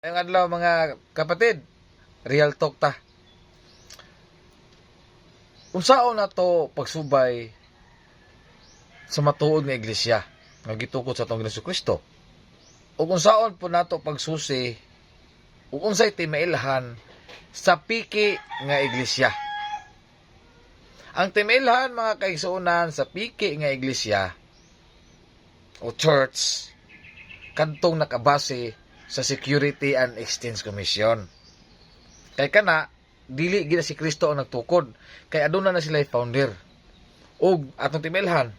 Ngayong adlaw mga kapatid, real talk ta. Unsaon na to pagsubay sa matuod nga iglesia nga gitukod sa atong Ginoong Kristo? Ug unsaon po nato pagsusi ug unsay timailhan sa piki nga iglesia? Ang timailhan mga kaigsuonan sa piki nga iglesia o church kadtong nakabase sa Security and Exchange Commission. Kay kana dili gid si Kristo ang nagtukod, kay aduna na sila founder. Ug atong timailhan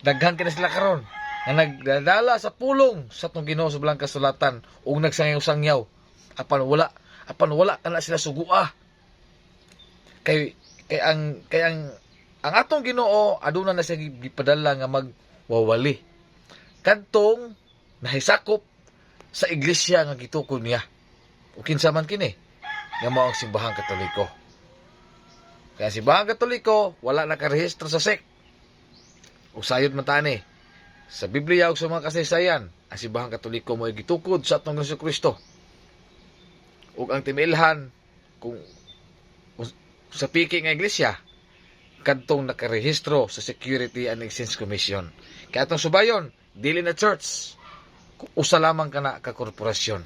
daghan kina sila karon nga nagdadala sa pulong sa atong Ginoo sa Belang Kasulatan ug nagsangyaw-sangyaw apan wala kana sila sugua. Kay ang atong Ginoo aduna na siya gipadala nga magwawali kadtong nahisakop sa iglesia nga gitukod niya. O kinsa man kini nga mao ang simbahang Katoliko. Kaya simbahang Katoliko wala nakarehistro sa SEC. Ug sayod man tani sa Biblia ug sa mga kasaysayan, ang simbahang Katoliko mo gitukod sa atong Ginoong Kristo. Ug ang timailhan kung sa piki nga iglesia kadtong nakarehistro sa Security and Exchange Commission. Kaya atong subayon, dili na church, usa lamang kana ka korporasyon.